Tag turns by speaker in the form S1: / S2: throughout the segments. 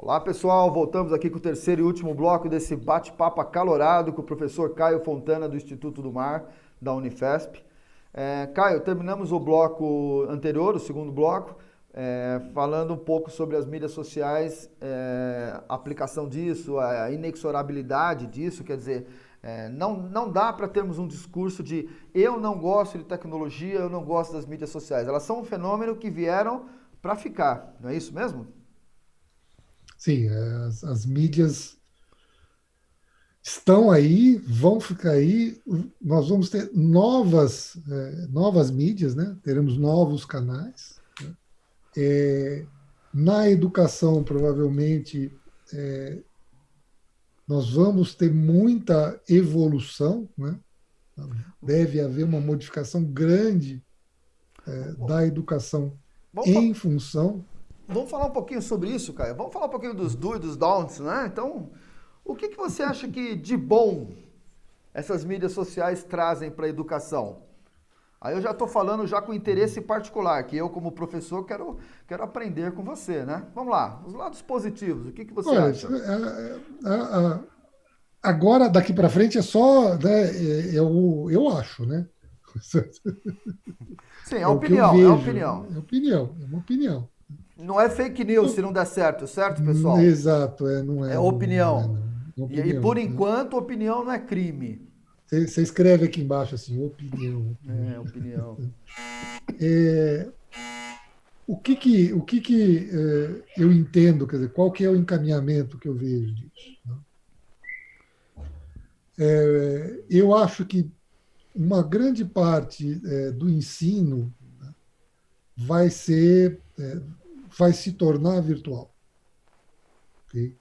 S1: Olá pessoal, voltamos aqui com o terceiro e último bloco desse bate-papo acalorado com o professor Caio Fontana do Instituto do Mar, da Unifesp. Caio, terminamos o bloco anterior, o segundo bloco, falando um pouco sobre as mídias sociais, a aplicação disso, a inexorabilidade disso, quer dizer, não dá para termos um discurso de eu não gosto de tecnologia, eu não gosto das mídias sociais. Elas são um fenômeno que vieram para ficar, não é isso mesmo?
S2: Sim, as mídias estão aí, vão ficar aí. Nós vamos ter novas mídias, né? Teremos novos canais. Na educação, provavelmente, nós vamos ter muita evolução, né? Deve haver uma modificação grande da educação
S1: Vamos, fa-
S2: em função.
S1: vamos falar um pouquinho sobre isso, Caio. Vamos falar um pouquinho dos do e dos don'ts, né? Então, o que você acha que de bom essas mídias sociais trazem para a educação? Aí eu já estou falando já com interesse particular, que eu como professor quero aprender com você, né? Vamos lá, os lados positivos, o que você
S2: Olha,
S1: acha?
S2: agora, daqui para frente, é só, né, eu acho, né?
S1: Sim, é
S2: É o que eu
S1: opinião, é
S2: vejo.
S1: opinião.
S2: É uma opinião.
S1: Não é fake news se não der certo, certo, pessoal?
S2: Exato,
S1: É
S2: não é
S1: opinião.
S2: não. É
S1: E por
S2: opinião, né?
S1: enquanto, opinião não é crime.
S2: Você escreve aqui embaixo assim, opinião, opinião.
S1: É, opinião.
S2: É, eu entendo, quer dizer, qual que é o encaminhamento que eu vejo disso? Né? Eu acho que uma grande parte do ensino vai ser, vai se tornar virtual. Ok?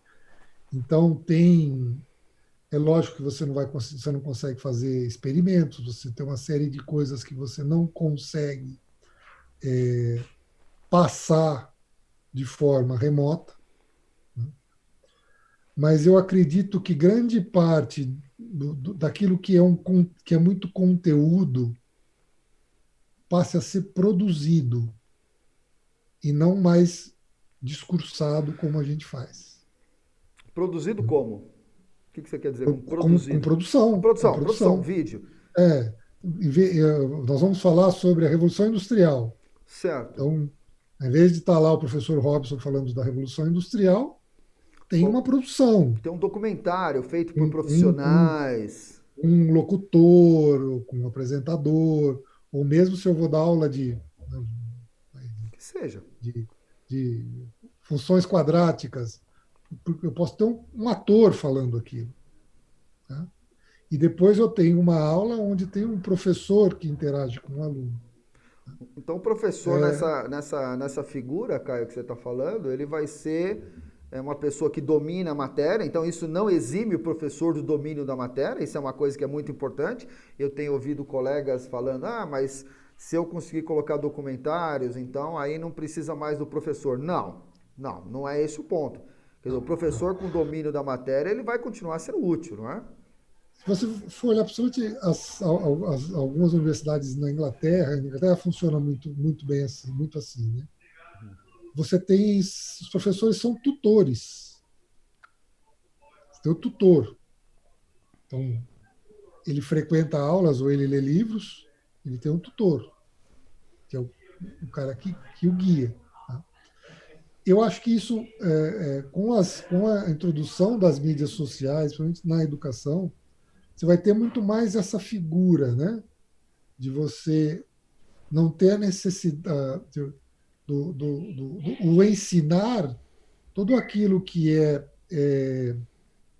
S2: Então é lógico que você não consegue fazer experimentos, você tem uma série de coisas que você não consegue passar de forma remota, né? Mas eu acredito que grande parte daquilo que é muito conteúdo passe a ser produzido e não mais discursado como a gente faz.
S1: Produzido
S2: Né?
S1: como? O que você quer dizer com
S2: Com
S1: produzido?
S2: produção, com
S1: Produção,
S2: produção.
S1: vídeo.
S2: É, nós vamos falar sobre a Revolução Industrial.
S1: Certo.
S2: Então, em vez de estar lá o professor Robson falando da Revolução Industrial, tem uma produção,
S1: Tem um documentário feito por
S2: um, um, um,
S1: profissionais.
S2: um locutor, com um apresentador, ou mesmo se eu vou dar aula
S1: Que seja.
S2: de funções quadráticas, eu posso ter um ator falando aquilo. Tá? E depois eu tenho uma aula onde tem um professor que interage com o aluno.
S1: Então, o professor
S2: É,
S1: nessa figura, Caio, que você está falando, ele vai ser uma pessoa que domina a matéria. Então, isso não exime o professor do domínio da matéria. Isso é uma coisa que é muito importante. Eu tenho ouvido colegas falando: mas se eu conseguir colocar documentários, então aí não precisa mais do professor. Não é esse o ponto. Quer dizer, o
S2: não, não.
S1: professor com domínio da matéria, ele vai continuar sendo útil, não é?
S2: Se você for olhar, principalmente algumas universidades na Inglaterra funciona muito bem assim, muito assim, né? Você tem, os professores são tutores. Você tem o tutor. Então, ele frequenta aulas ou ele lê livros, ele tem um tutor, que é o cara que o guia. Tá? Eu acho que isso, com a introdução das mídias sociais, principalmente na educação, você vai ter muito mais essa figura, né? De você não ter a necessidade o ensinar tudo aquilo como é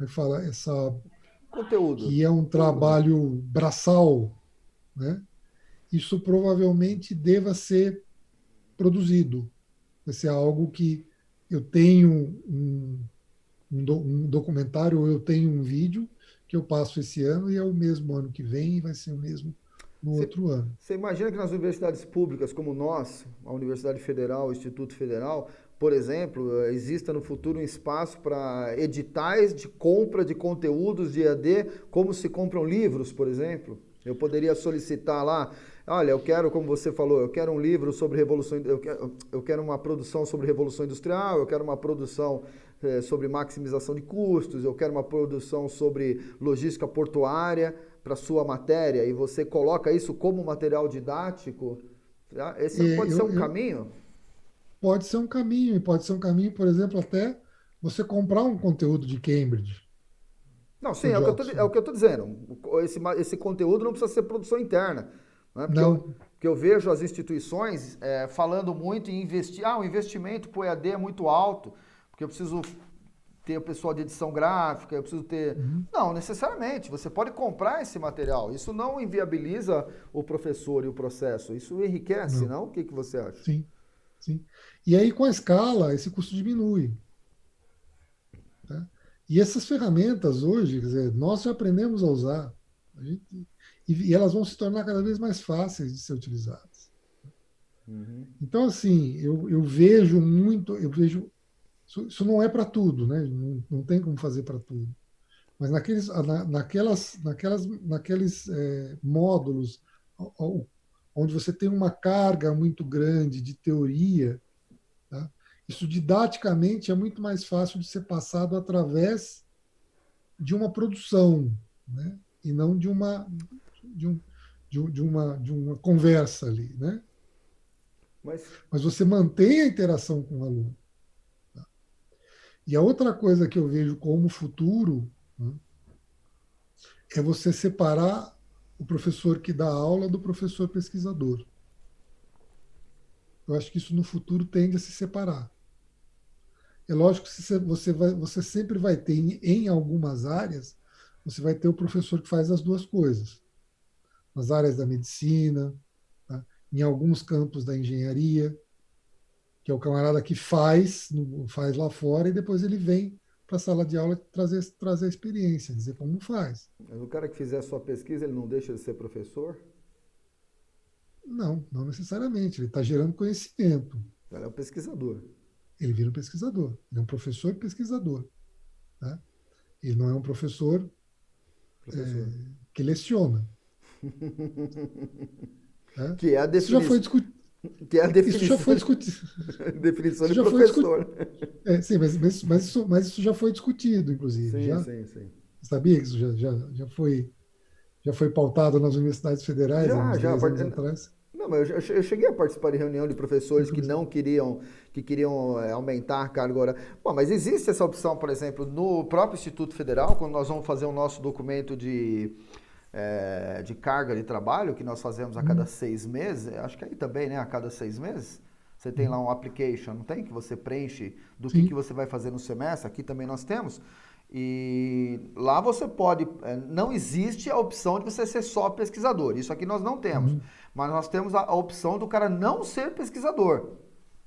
S2: que fala,
S1: Conteúdo.
S2: que é um trabalho braçal, né? Isso provavelmente deva ser produzido. Vai ser algo que eu tenho um documentário ou eu tenho um vídeo que eu passo esse ano e é o mesmo ano que vem e vai ser o mesmo no
S1: Você,
S2: outro ano.
S1: você imagina que nas universidades públicas como nós, a Universidade Federal, o Instituto Federal, por exemplo, exista no futuro um espaço para editais de compra de conteúdos de EAD, como se compram livros, por exemplo? Eu poderia solicitar lá, Olha, eu quero, como você falou, eu quero um livro sobre revolução, eu quero uma produção sobre revolução industrial, eu quero uma produção sobre maximização de custos, eu quero uma produção sobre logística portuária para sua matéria, e você coloca isso como material didático, tá? Esse
S2: E
S1: pode ser um caminho?
S2: pode ser um caminho, e pode ser um caminho, por exemplo, até você comprar um conteúdo de Cambridge
S1: Não, sim,
S2: ou de
S1: é o
S2: Oxford.
S1: que eu estou dizendo. Esse conteúdo não precisa ser produção interna. Né?
S2: Não.
S1: Porque eu vejo as instituições falando muito em investir. Ah, o investimento para o EAD é muito alto, porque eu preciso ter o pessoal de edição gráfica, eu preciso ter.
S2: Uhum.
S1: Não, necessariamente. Você pode comprar esse material. Isso não inviabiliza o professor e o processo. Isso enriquece,
S2: Não.
S1: não? O que, que você acha?
S2: Sim, sim. E aí, com a escala, esse custo diminui. Tá? E essas ferramentas hoje, quer dizer, nós já aprendemos a usar. E elas vão se tornar cada vez mais fáceis de ser utilizadas.
S1: Uhum.
S2: Então, assim, eu vejo muito, eu vejo. Isso não é para tudo, né? Não tem como fazer para tudo. Mas naqueles módulos onde você tem uma carga muito grande de teoria, tá? Isso didaticamente é muito mais fácil de ser passado através de uma produção, né? E não de, um, de uma conversa ali, né?
S1: Mas
S2: Mas você mantém a interação com o aluno. Tá? E a outra coisa que eu vejo como futuro, né, é você separar o professor que dá aula do professor pesquisador. Eu acho que isso no futuro tende a se separar. É lógico que você sempre vai ter, em algumas áreas, você vai ter o professor que faz as duas coisas. Nas áreas da medicina, tá? Em alguns campos da engenharia, que é o camarada que faz lá fora e depois ele vem para a sala de aula trazer a experiência, dizer como faz.
S1: o cara que fizer a sua pesquisa, ele não deixa de ser professor?
S2: Não, não necessariamente. Ele está gerando conhecimento.
S1: Ele é um pesquisador.
S2: Ele vira um pesquisador. Ele é um professor pesquisador. Tá? Ele não é um professor
S1: Professor.
S2: que leciona. Tá?
S1: Que é a
S2: Isso já foi
S1: definição.
S2: discutido.
S1: Que é a
S2: Isso já
S1: definição,
S2: foi discutido.
S1: definição
S2: Isso
S1: de
S2: já foi discutido.
S1: professor.
S2: Sim, mas isso já foi discutido, inclusive.
S1: Sim,
S2: Já
S1: sim, sim.
S2: sabia que isso já foi pautado nas universidades federais há
S1: Já,
S2: uns
S1: já.
S2: 10 anos atrás,
S1: Não, mas eu cheguei a participar de reunião de professores que
S2: inclusive.
S1: não queriam, que queriam aumentar a carga horária. Bom, mas existe essa opção, por exemplo, no próprio Instituto Federal, quando nós vamos fazer o nosso documento de carga de trabalho, que nós fazemos a cada
S2: Hum,
S1: 6 meses, acho que aí também, né? A cada 6 meses, você tem lá
S2: hum,
S1: um application, não tem? Que você preenche do que
S2: sim.
S1: você vai fazer no semestre, aqui também nós temos. E lá você pode, não existe a opção de você ser só pesquisador, isso aqui nós não temos,
S2: Hum.
S1: mas nós temos a opção do cara não ser pesquisador.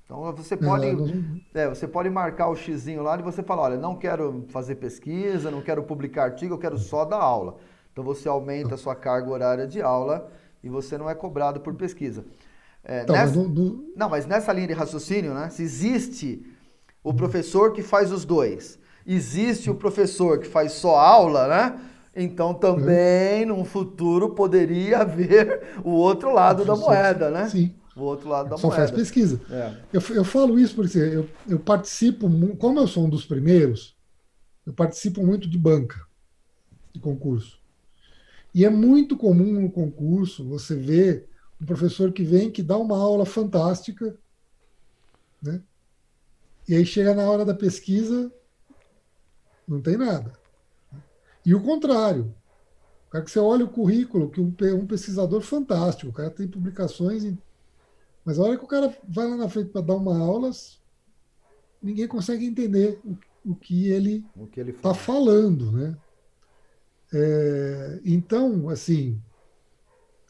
S1: Então você pode marcar o xizinho lá e você fala, olha, não quero fazer pesquisa, não quero publicar artigo, eu quero só dar aula. Então você aumenta a sua carga horária de aula e você não é cobrado por pesquisa. É,
S2: Então, mas
S1: nessa, não, mas nessa linha de raciocínio, né? Se existe o professor que faz os dois, existe o professor que faz só aula, né? Então
S2: é,
S1: também no futuro poderia haver o outro
S2: o
S1: lado da
S2: professor,
S1: moeda, né?
S2: sim,
S1: O outro lado da
S2: só faz
S1: moeda.
S2: pesquisa.
S1: É.
S2: Eu falo isso porque eu participo, como eu sou um dos primeiros, eu participo muito de banca, de concurso. E é muito comum no concurso você ver um professor que vem, que dá uma aula fantástica, né? E aí chega na hora da pesquisa, não tem nada. E o contrário, o cara que você olha o currículo, que um pesquisador fantástico, o cara tem publicações, mas a hora que o cara vai lá na frente para dar uma aula, ninguém consegue entender o que ele
S1: O que ele
S2: está
S1: fala.
S2: falando, né? Então, assim,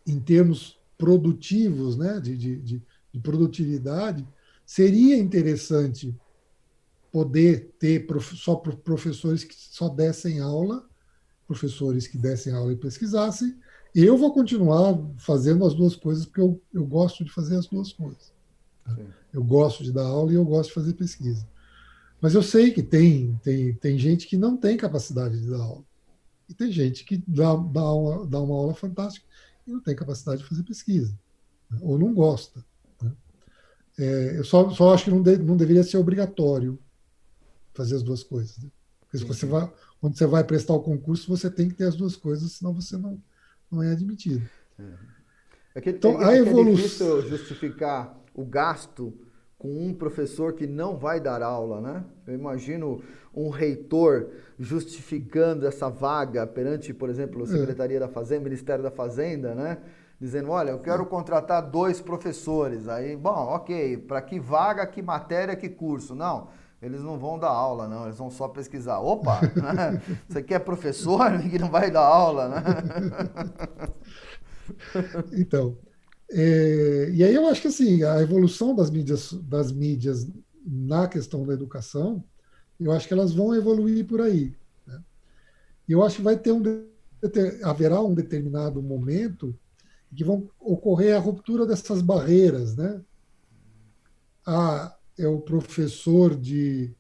S2: em termos produtivos, né, de produtividade, seria interessante poder ter só professores que só dessem aula, professores que dessem aula e pesquisassem. Eu vou continuar fazendo as duas coisas, porque eu gosto de fazer as duas coisas. Tá?
S1: Sim.
S2: Eu gosto de dar aula e eu gosto de fazer pesquisa. Mas eu sei que tem gente que não tem capacidade de dar aula. E tem gente que dá uma aula fantástica e não tem capacidade de fazer pesquisa. né? Ou não gosta. Né? Eu só acho que não deveria ser obrigatório fazer as duas coisas. Né? Porque se você
S1: Entendi.
S2: vai, quando você vai prestar o concurso, você tem que ter as duas coisas, senão você não é admitido. Então, a
S1: É que é
S2: evolução.
S1: difícil justificar o gasto com um professor que não vai dar aula, né? Eu imagino um reitor justificando essa vaga perante, por exemplo, a
S2: É,
S1: Secretaria da Fazenda, Ministério da Fazenda, né? Dizendo, olha, eu quero contratar 2 professores. Aí, bom, ok, para que vaga, que matéria, que curso? Não, eles não vão dar aula, não, eles vão só pesquisar. Opa, você quer professor que não vai dar aula, né?
S2: então, e aí eu acho que assim, a evolução das mídias na questão da educação, eu acho que elas vão evoluir por aí. Né? E eu acho que haverá um determinado momento em que vão ocorrer a ruptura dessas barreiras, né? É o professor de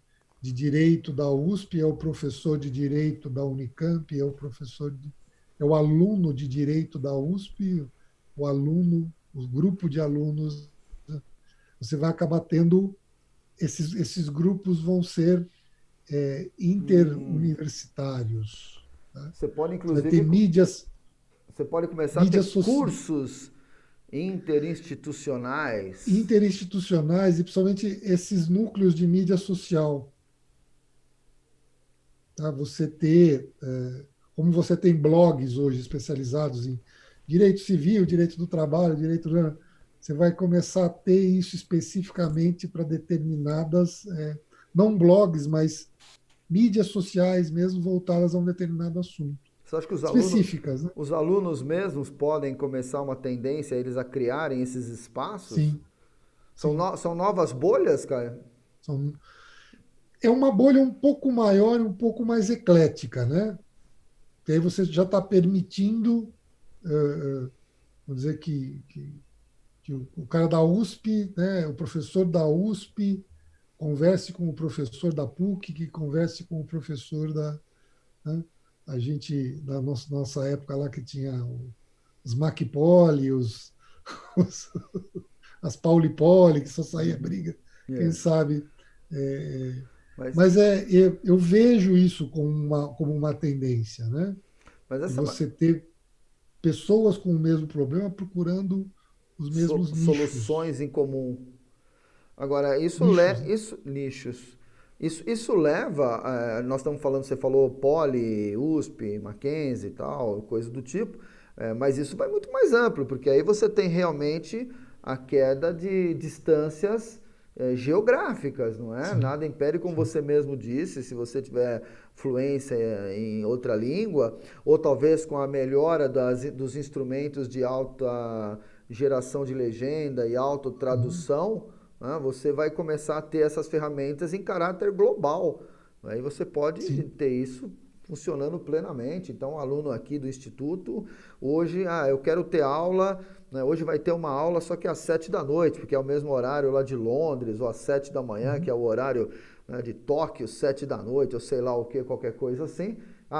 S2: direito da USP, é o professor de direito da Unicamp, é o aluno de direito da USP, o grupo de alunos. Né? Você vai acabar tendo esses grupos vão ser
S1: Hum,
S2: interuniversitários. Né?
S1: você pode,
S2: Você vai ter
S1: inclusive, Você pode começar a ter
S2: mídias
S1: cursos interinstitucionais.
S2: interinstitucionais e principalmente esses núcleos de mídia social. Tá? Como você tem blogs hoje especializados em direito civil, direito do trabalho, você vai começar a ter isso especificamente para determinadas, não blogs, mas mídias sociais mesmo voltadas a um determinado assunto.
S1: Você acha que
S2: Específicas, né?
S1: os alunos mesmos podem começar uma tendência eles a criarem esses espaços?
S2: Sim, sim.
S1: São novas bolhas, cara?
S2: São, é uma bolha um pouco maior e um pouco mais eclética, né? E aí você já está permitindo, vamos dizer que o cara da USP, né, o professor da USP, converse com o professor da PUC, que converse com o professor da. Né, a gente, na nossa época lá, que tinha os MacPoly, os, as Pauli-Poli, que só saía briga, quem
S1: É.
S2: sabe. É,
S1: Mas,
S2: mas eu vejo isso como uma tendência, né?
S1: mas
S2: De
S1: essa
S2: você ter pessoas com o mesmo problema procurando os mesmos nichos.
S1: soluções em comum. Agora,
S2: Nichos, né?
S1: isso nichos. Isso leva, nós estamos falando, você falou Poli, USP, Mackenzie e tal, coisa do tipo, mas isso vai muito mais amplo, porque aí você tem realmente a queda de distâncias geográficas, não é?
S2: Sim,
S1: Nada impede, como
S2: sim.
S1: você mesmo disse, se você tiver fluência em outra língua, ou talvez com a melhora dos instrumentos de alta geração de legenda e
S2: Uhum.
S1: autotradução, né, você vai começar a ter essas ferramentas em caráter global. Aí você pode
S2: Sim,
S1: ter isso funcionando plenamente. Então, o aluno aqui do Instituto, hoje, eu quero ter aula, né, hoje vai ter uma aula só que às 7 da noite, porque é o mesmo horário lá de Londres, ou às 7 da manhã, que
S2: uhum.
S1: é o horário, né, de Tóquio, 7 da noite, ou sei lá o que, qualquer coisa assim.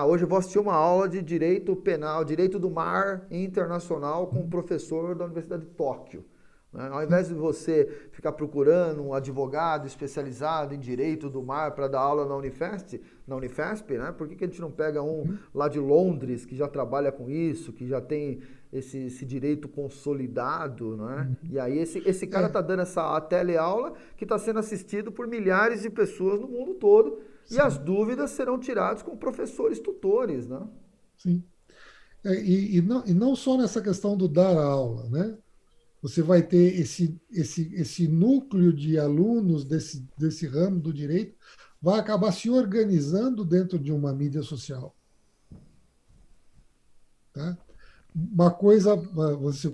S1: Hoje eu vou assistir uma aula de direito penal, direito do mar internacional com um
S2: Uhum.
S1: professor da Universidade de Tóquio. Né? Ao invés
S2: Sim,
S1: de você ficar procurando um advogado especializado em direito do mar para dar aula na Unifesp, né? Por que a gente não pega um
S2: uhum.
S1: lá de Londres que já trabalha com isso, que já tem esse direito consolidado, né?
S2: Uhum.
S1: E aí esse cara
S2: É,
S1: está dando essa teleaula que está sendo assistido por milhares de pessoas no mundo todo e as
S2: sim,
S1: dúvidas serão tiradas com professores tutores, né?
S2: sim. E não só nessa questão do dar a aula, né? Você vai ter esse núcleo de alunos desse ramo do direito, vai acabar se organizando dentro de uma mídia social. Tá? Uma coisa,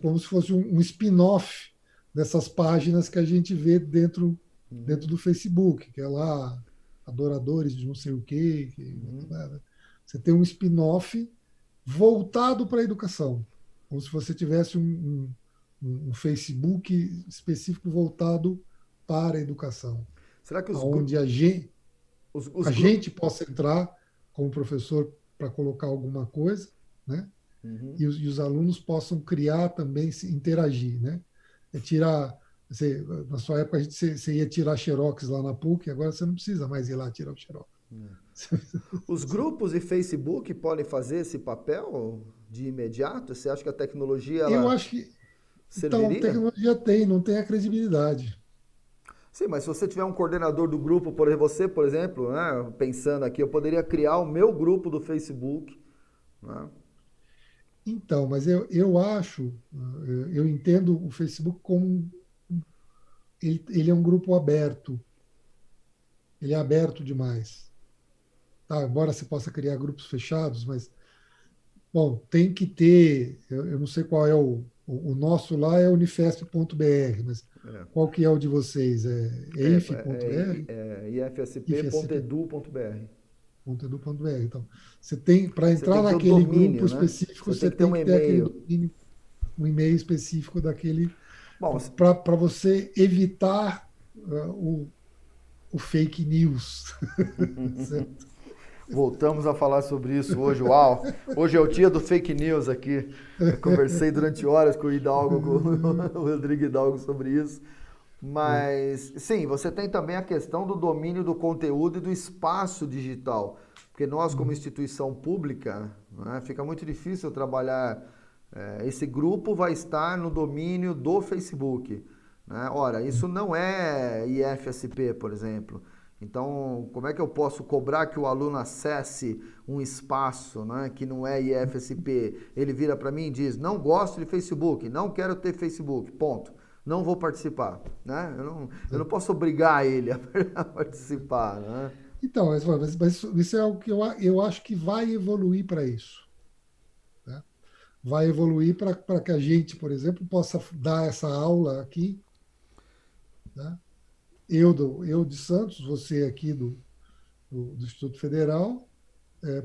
S2: como se fosse um spin-off dessas páginas que a gente vê dentro
S1: Uhum,
S2: do Facebook, que é lá, adoradores de não sei o quê.
S1: uhum.
S2: Né? Você tem um spin-off voltado para a educação, como se você tivesse um Facebook específico voltado para a educação,
S1: Será que
S2: onde
S1: os
S2: a
S1: grupos.
S2: gente possa entrar como professor para colocar alguma coisa, né?
S1: Uhum.
S2: E os alunos possam criar também, se interagir, né? é tirar. Na sua época, você ia tirar xerox lá na PUC, agora você não precisa mais ir lá tirar o xerox.
S1: Os grupos e Facebook podem fazer esse papel de imediato? Você acha que a tecnologia
S2: Eu
S1: ela
S2: acho que. Então,
S1: serviria?
S2: tecnologia tem, não tem a credibilidade.
S1: Sim, mas se você tiver um coordenador do grupo, por exemplo, você, por exemplo, né, pensando aqui, eu poderia criar o meu grupo do Facebook, né?
S2: Então, mas eu acho, eu entendo o Facebook como ele é um grupo aberto, ele é aberto demais. Tá? Embora você possa criar grupos fechados, mas, bom, tem que ter, eu não sei qual é o nosso lá é unifesp.br, mas
S1: É,
S2: qual que é o de vocês? É inf.br? IFSP.edu.br.
S1: ifsp.edu.br.
S2: Então, você tem, para
S1: Você
S2: entrar
S1: tem que ter o
S2: naquele grupo
S1: domínio, né?
S2: específico,
S1: Você tem
S2: você
S1: que ter
S2: tem
S1: um
S2: que ter aquele
S1: e-mail.
S2: domínio, um e-mail específico daquele,
S1: Bom,
S2: para você evitar o fake news. Certo?
S1: voltamos a falar sobre isso hoje. Uau! Hoje é o dia do fake news aqui. Eu conversei durante horas com o Hidalgo, com o Rodrigo Hidalgo sobre isso. Mas, sim, você tem também a questão do domínio do conteúdo e do espaço digital. Porque nós, como
S2: Uhum.
S1: instituição pública, né, fica muito difícil trabalhar. Esse grupo vai estar no domínio do Facebook. Né? Ora, isso não é IFSP, por exemplo. Então, como é que eu posso cobrar que o aluno acesse um espaço, né, que não é IFSP? Ele vira para mim e diz: não gosto de Facebook, não quero ter Facebook, ponto. Não vou participar, né? Eu não posso obrigar ele a participar, né?
S2: Então, mas isso é algo que eu acho que vai evoluir para isso. Né? Vai evoluir para que a gente, por exemplo, possa dar essa aula aqui, né? Eu de Santos, você aqui do Instituto Federal,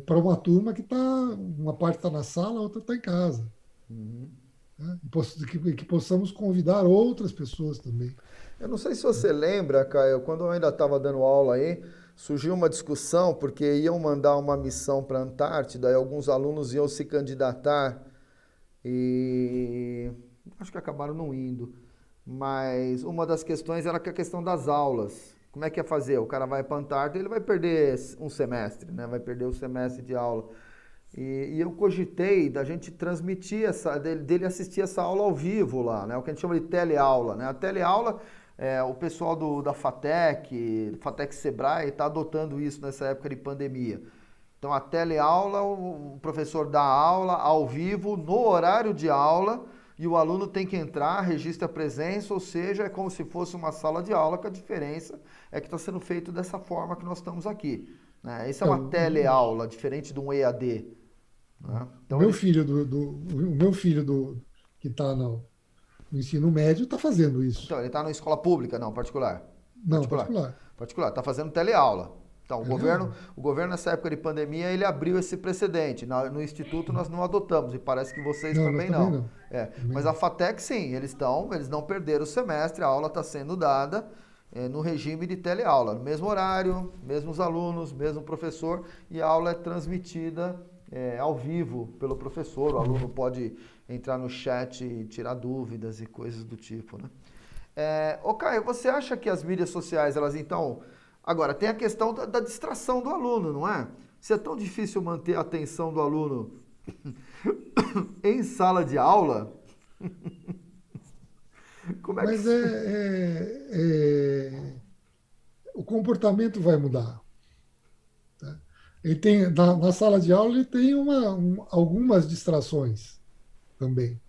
S2: para uma turma que está, uma parte está na sala, a outra está em casa. Né? Que possamos convidar outras pessoas também.
S1: Eu não sei se
S2: Né?
S1: você lembra, Caio, quando eu ainda estava dando aula aí, surgiu uma discussão porque iam mandar uma missão para a Antártida e alguns alunos iam se candidatar e acho que acabaram não indo. Mas uma das questões era que a questão das aulas. Como é que ia fazer? O cara vai para a Antártida, ele vai perder um semestre, né? Vai perder o semestre de aula. E eu cogitei da gente transmitir dele assistir essa aula ao vivo lá, né? O que a gente chama de teleaula, né? A teleaula, o pessoal da FATEC Sebrae está adotando isso nessa época de pandemia. Então a teleaula, o professor dá aula ao vivo, no horário de aula, e o aluno tem que entrar, registra a presença, ou seja, é como se fosse uma sala de aula, que a diferença é que está sendo feito dessa forma que nós estamos aqui. Né? Isso é
S2: É,
S1: uma teleaula, diferente de um EAD. Né?
S2: o
S1: Então
S2: meu
S1: eles.
S2: filho o meu filho que está no ensino médio está fazendo isso.
S1: Então, ele está na escola pública, não, particular.
S2: Não,
S1: Particular.
S2: particular.
S1: Particular, está fazendo teleaula. Então, o
S2: É
S1: governo,
S2: legal.
S1: o governo, nessa época de pandemia, ele abriu esse precedente. No Instituto nós não adotamos, e parece que vocês
S2: Não, nós
S1: também
S2: também
S1: não.
S2: não. Também
S1: Mas a
S2: não.
S1: FATEC, sim, eles não perderam o semestre, a aula está sendo dada no regime de teleaula, no mesmo horário, mesmos alunos, mesmo professor, e a aula é transmitida ao vivo pelo professor. O aluno
S2: Uhum.
S1: pode entrar no chat e tirar dúvidas e coisas do tipo, né? Ô Caio, você acha que as mídias sociais, elas então. Agora, tem a questão da distração do aluno, não é? Se é tão difícil manter a atenção do aluno em sala de aula, como é que.
S2: Mas o comportamento vai mudar. Tá? Ele tem, na sala de aula ele tem algumas distrações também,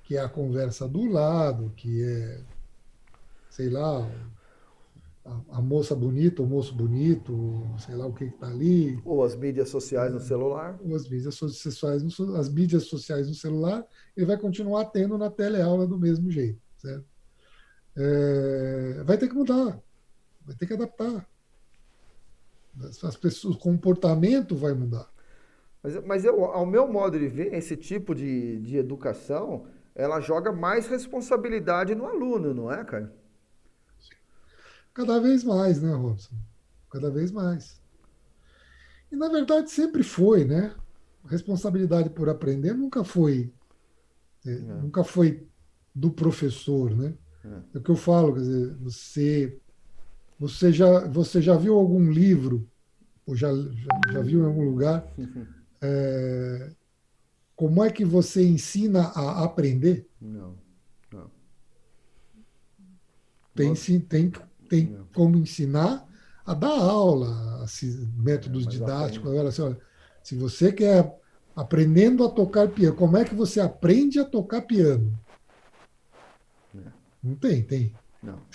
S2: que é a conversa do lado, que é, sei lá, a moça bonita, o moço bonito, sei lá o que está ali,
S1: Ou as mídias sociais no celular?
S2: ou as mídias sociais no celular, ele vai continuar tendo na teleaula do mesmo jeito, certo? Vai ter que mudar, vai ter que adaptar. As pessoas, o comportamento vai mudar.
S1: Mas ao meu modo de ver, esse tipo de educação, ela joga mais responsabilidade no aluno, não é, cara?
S2: Cada vez mais, né, Robson? Cada vez mais. E, na verdade, sempre foi, né? A responsabilidade por aprender nunca foi do professor, né? É o que eu falo, quer dizer, você já viu algum livro, ou já viu em algum lugar, é, como é que você ensina a aprender?
S1: Não, não.
S2: Tem,
S1: Nossa,
S2: sim, tem
S1: não.
S2: como ensinar a dar aula, assim, métodos
S1: Mas aprende.
S2: didáticos. Agora, assim, olha, se você quer aprendendo a tocar piano, como é que você aprende a tocar piano? Não tem.
S1: Não.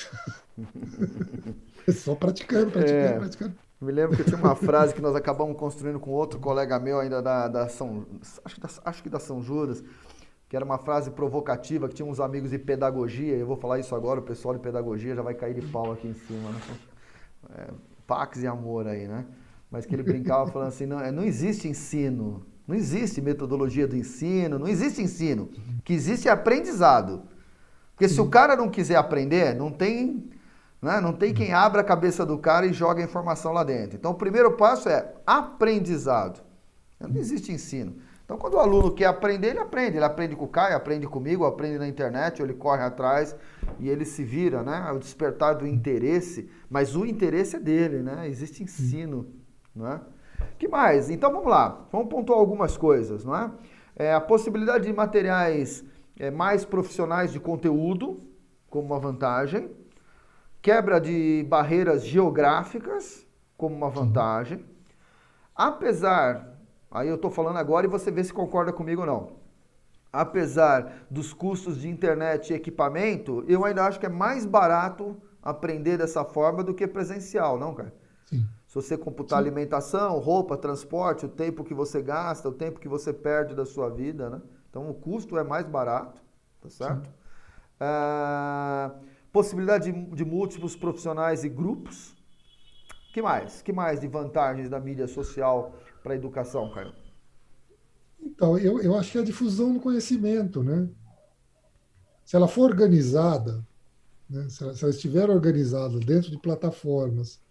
S2: É só praticando, praticando,
S1: É,
S2: praticando.
S1: me lembro que eu tinha uma frase que nós acabamos construindo com outro colega meu ainda acho que da São Judas, que era uma frase provocativa, que tinha uns amigos de pedagogia, eu vou falar isso agora, o pessoal de pedagogia já vai cair de pau aqui em cima, né? Pax e amor aí, né? Mas que ele brincava falando assim, não existe ensino, não existe metodologia do ensino, não existe ensino. O que existe é aprendizado. Porque se o
S2: Sim,
S1: cara não quiser aprender, não tem, né? Não tem quem abra a cabeça do cara e joga a informação lá dentro. Então o primeiro passo é aprendizado. Não existe ensino. Então quando o aluno quer aprender, ele aprende. Ele aprende com o Caio, aprende comigo, aprende na internet, ou ele corre atrás e ele se vira, né? O despertar do interesse, mas o interesse é dele, né? Existe ensino, não é? Que mais? Então vamos lá, vamos pontuar algumas coisas, não é? A possibilidade de materiais mais profissionais de conteúdo, como uma vantagem. Quebra de barreiras geográficas, como uma
S2: sim.
S1: vantagem. Apesar, aí eu estou falando agora e você vê se concorda comigo ou não. Apesar dos custos de internet e equipamento, eu ainda acho que é mais barato aprender dessa forma do que presencial, não, cara?
S2: Sim,
S1: Se você computar
S2: sim,
S1: alimentação, roupa, transporte, o tempo que você gasta, o tempo que você perde da sua vida, né? Então o custo é mais barato, tá certo?
S2: sim.
S1: Ah, possibilidade de múltiplos profissionais e grupos. Que mais? Que mais de vantagens da mídia social para a educação, Caio?
S2: Então, eu acho que é a difusão do conhecimento, né? Se ela for organizada, né? Se ela estiver organizada dentro de plataformas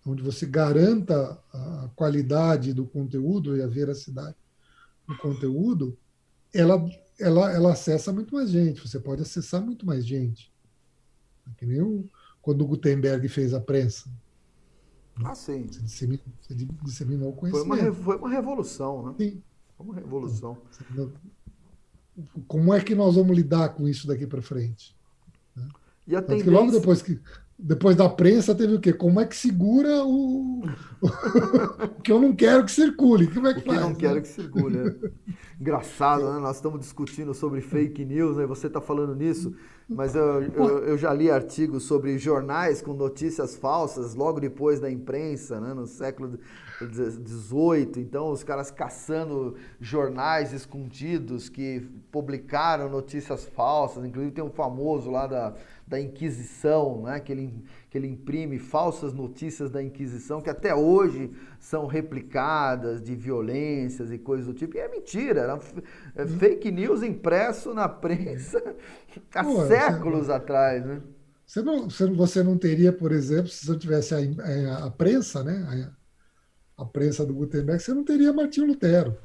S2: onde você garanta a qualidade do conteúdo e a veracidade do conteúdo, ela, ela acessa muito mais gente, você pode acessar muito mais gente. Que nem quando o Gutenberg fez a prensa, né?
S1: Ah, sim.
S2: Você disseminou o conhecimento.
S1: Foi uma revolução, né?
S2: Sim.
S1: Foi uma
S2: Então,
S1: revolução.
S2: como é que nós vamos lidar com isso daqui para frente? Né?
S1: E a
S2: Tanto que logo
S1: tendência.
S2: depois da prensa teve o quê? Como é que segura o que eu não quero que circule? Como é
S1: O
S2: que
S1: que não
S2: faz,
S1: quero
S2: né?
S1: que circule, né? Engraçado, né? Nós estamos discutindo sobre fake news, né? Você está falando nisso, mas eu já li artigos sobre jornais com notícias falsas logo depois da imprensa, né? No século XVIII. Então, os caras caçando jornais escondidos que publicaram notícias falsas. Inclusive, tem um famoso lá da Inquisição, né? Que ele imprime falsas notícias da Inquisição que até hoje são replicadas de violências e coisas do tipo. E é mentira, era fake news impresso na prensa há
S2: Pô,
S1: séculos atrás, né?
S2: você não teria, por exemplo, se você não tivesse a prensa, né? A prensa do Gutenberg, você não teria Martinho Lutero,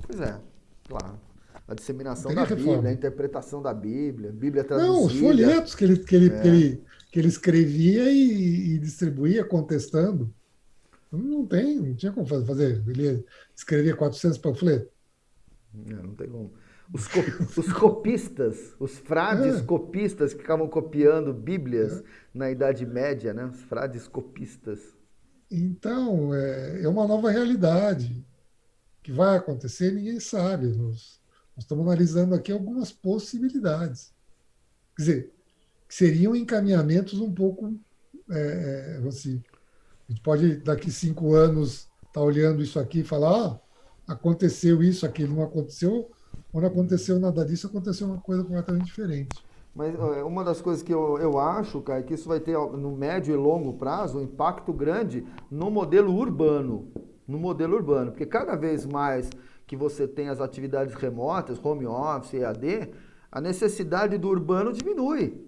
S1: Pois é, claro. A
S2: não
S1: disseminação da
S2: teria
S1: Bíblia, a
S2: reforma.
S1: interpretação da Bíblia, Bíblia
S2: Não, os
S1: traduzida.
S2: folhetos
S1: É.
S2: que ele escrevia e distribuía contestando. Não tinha como fazer. Ele escrevia 400 panfletos.
S1: Não tem como. Os copistas, os frades
S2: É,
S1: copistas que ficavam copiando Bíblias
S2: é.
S1: na Idade Média, né? Os frades copistas.
S2: Então, é uma nova realidade que vai acontecer, ninguém sabe. Nós estamos analisando aqui algumas possibilidades. Quer dizer, que seriam encaminhamentos um pouco, assim, a gente pode, daqui 5 anos, estar olhando isso aqui e falar, aconteceu isso, aquilo não aconteceu, ou não aconteceu nada disso, aconteceu uma coisa completamente diferente.
S1: Mas uma das coisas que eu acho, cara, é que isso vai ter no médio e longo prazo um impacto grande no modelo urbano. No modelo urbano. Porque cada vez mais que você tem as atividades remotas, home office, EAD, a necessidade do urbano diminui.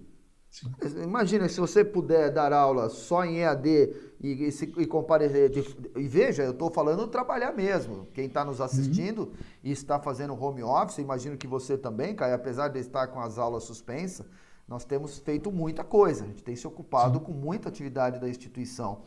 S2: sim.
S1: Imagina se você puder dar aula só em EAD e comparecer. E veja, eu estou falando trabalhar mesmo. Quem está nos
S2: Uhum.
S1: assistindo e está fazendo home office, imagino que você também, Caio, apesar de estar com as aulas suspensas, nós temos feito muita coisa. A gente tem se ocupado
S2: Sim,
S1: com muita atividade da instituição.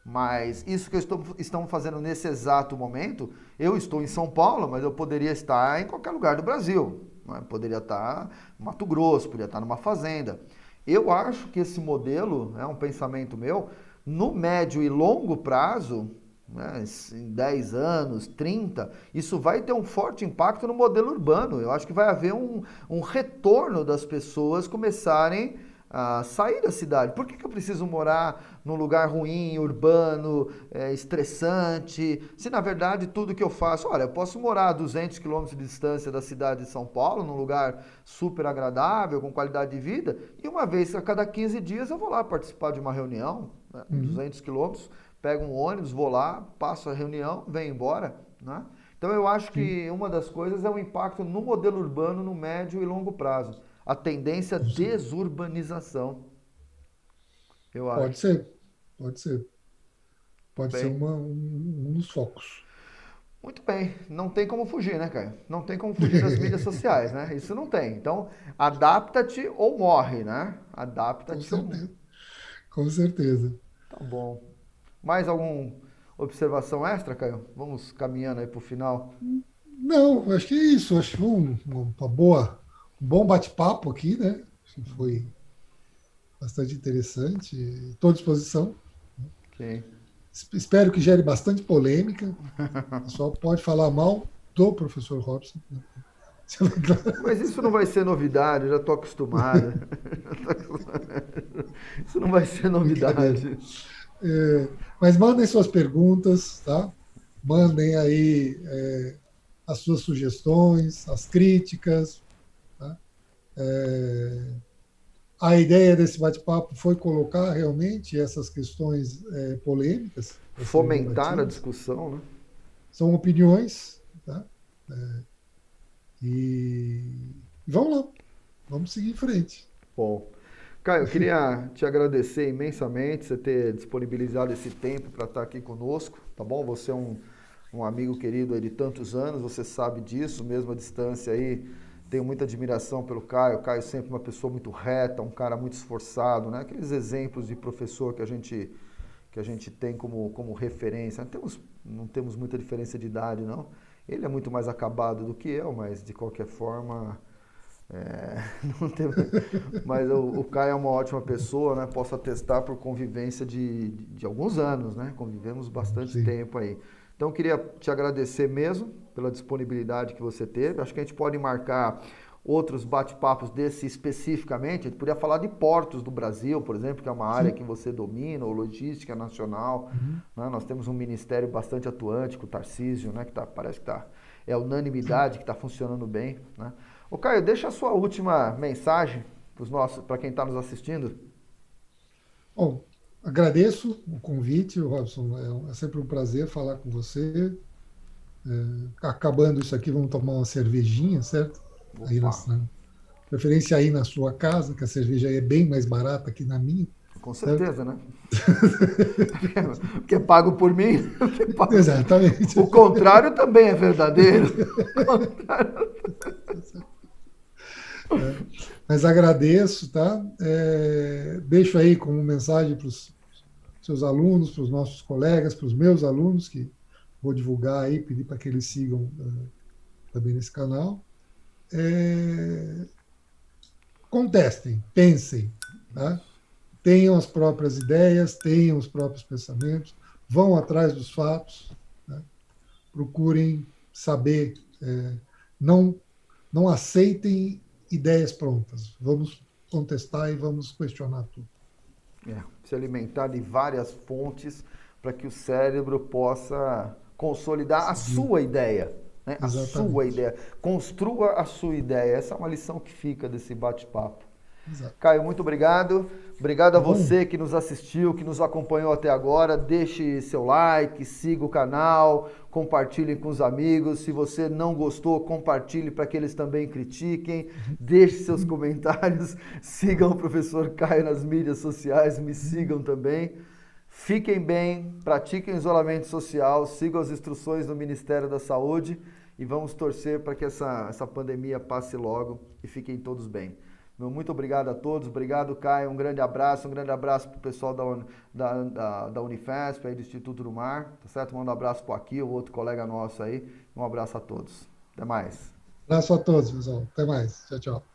S1: Mas isso que estamos fazendo nesse exato momento, eu estou em São Paulo, mas eu poderia estar em qualquer lugar do Brasil. Né? Poderia estar no Mato Grosso, poderia estar numa fazenda. Eu acho que esse modelo, é um pensamento meu, no médio e longo prazo, né, em 10 anos, 30, isso vai ter um forte impacto no modelo urbano. Eu acho que vai haver um retorno das pessoas começarem a sair da cidade. Por que eu preciso morar num lugar ruim, urbano, estressante, se na verdade tudo que eu faço... Olha, eu posso morar a 200 quilômetros de distância da cidade de São Paulo, num lugar super agradável, com qualidade de vida, e uma vez a cada 15 dias eu vou lá participar de uma reunião, né,
S2: uhum,
S1: 200 quilômetros, pego um ônibus, vou lá, passo a reunião, venho embora, né? Então eu acho
S2: sim,
S1: que uma das coisas é o impacto no modelo urbano no médio e longo prazo. A tendência à
S2: com certeza.
S1: desurbanização, eu
S2: Pode
S1: acho.
S2: ser, pode ser. Pode ser
S1: Bem,
S2: um dos focos.
S1: muito bem. Não tem como fugir, né, Caio? Não tem como fugir das mídias sociais, né? Isso não tem. Então, adapta-te ou morre, né?
S2: Com
S1: Adapta-te ou morre.
S2: certeza, com certeza.
S1: Tá bom. Mais alguma observação extra, Caio? Vamos caminhando aí pro final.
S2: Não, acho que é isso. Acho que foi um bom bate-papo aqui, né? Acho que foi bastante interessante. Estou à disposição.
S1: Ok.
S2: Espero que gere bastante polêmica. O pessoal pode falar mal do professor Robson. Né?
S1: Mas isso não vai ser novidade, eu já estou acostumado. Isso não vai ser
S2: Brincadeira.
S1: novidade.
S2: Mas mandem suas perguntas, tá? Mandem aí as suas sugestões, as críticas. Tá? A ideia desse bate-papo foi colocar realmente essas questões polêmicas para serem
S1: Fomentar a
S2: debatidas.
S1: discussão, né?
S2: São opiniões, tá? E vamos lá, vamos seguir em frente.
S1: Bom. Caio, eu queria te agradecer imensamente você ter disponibilizado esse tempo para estar aqui conosco, tá bom? Você é um amigo querido aí de tantos anos, você sabe disso, mesmo à distância aí. Tenho muita admiração pelo Caio. O Caio é sempre uma pessoa muito reta, um cara muito esforçado, né? Aqueles exemplos de professor que a gente tem como referência. Não temos muita diferença de idade, não. Ele é muito mais acabado do que eu, mas de qualquer forma, é, não tem, mas o Caio é uma ótima pessoa, né? Posso atestar por convivência de alguns anos, né? Convivemos bastante
S2: Sim,
S1: tempo aí. Então, eu queria te agradecer mesmo pela disponibilidade que você teve. Acho que a gente pode marcar outros bate-papos desse especificamente. A gente podia falar de portos do Brasil, por exemplo, que é uma área
S2: sim.
S1: que você domina, ou logística nacional.
S2: Uhum,
S1: Né? Nós temos um ministério bastante atuante, com o Tarcísio, né? Parece que é
S2: sim.
S1: unanimidade, que está funcionando bem, né? Ô Caio, deixa a sua última mensagem para quem está nos assistindo.
S2: Bom, agradeço o convite, Robson. É sempre um prazer falar com você. Acabando isso aqui, vamos tomar uma cervejinha, certo? Aí
S1: Opa,
S2: preferência aí na sua casa, que a cerveja aí é bem mais barata que na minha,
S1: com
S2: certo?
S1: certeza, né? Porque é pago por mim,
S2: Exatamente.
S1: o contrário também é verdadeiro.
S2: Mas agradeço, tá? Deixo aí como mensagem para os seus alunos, para os nossos colegas, para os meus alunos, que vou divulgar aí, pedir para que eles sigam também nesse canal. Contestem, pensem, tá? Tenham as próprias ideias, tenham os próprios pensamentos, vão atrás dos fatos, né? Procurem saber, não, não aceitem ideias prontas, vamos contestar e vamos questionar tudo.
S1: Se alimentar de várias fontes para que o cérebro possa consolidar a
S2: Seguir.
S1: sua ideia. Né? A sua
S2: Exatamente.
S1: ideia. Construa a sua ideia. Essa é uma lição que fica desse bate-papo.
S2: Exato.
S1: Caio, muito obrigado. Obrigado a
S2: Tá bom?
S1: você que nos assistiu, que nos acompanhou até agora. Deixe seu like, siga o canal, compartilhe com os amigos. Se você não gostou, compartilhe para que eles também critiquem. Deixe seus comentários. Sigam o professor Caio nas mídias sociais, me sigam também. Fiquem bem, pratiquem isolamento social, sigam as instruções do Ministério da Saúde e vamos torcer para que essa pandemia passe logo e fiquem todos bem. Meu muito obrigado a todos, obrigado Caio, um grande abraço para o pessoal da Unifesp, aí do Instituto do Mar, tá certo? Manda um abraço para aqui, o outro colega nosso aí, um abraço a todos. Até mais.
S2: Abraço a todos, pessoal. Até mais. Tchau, tchau.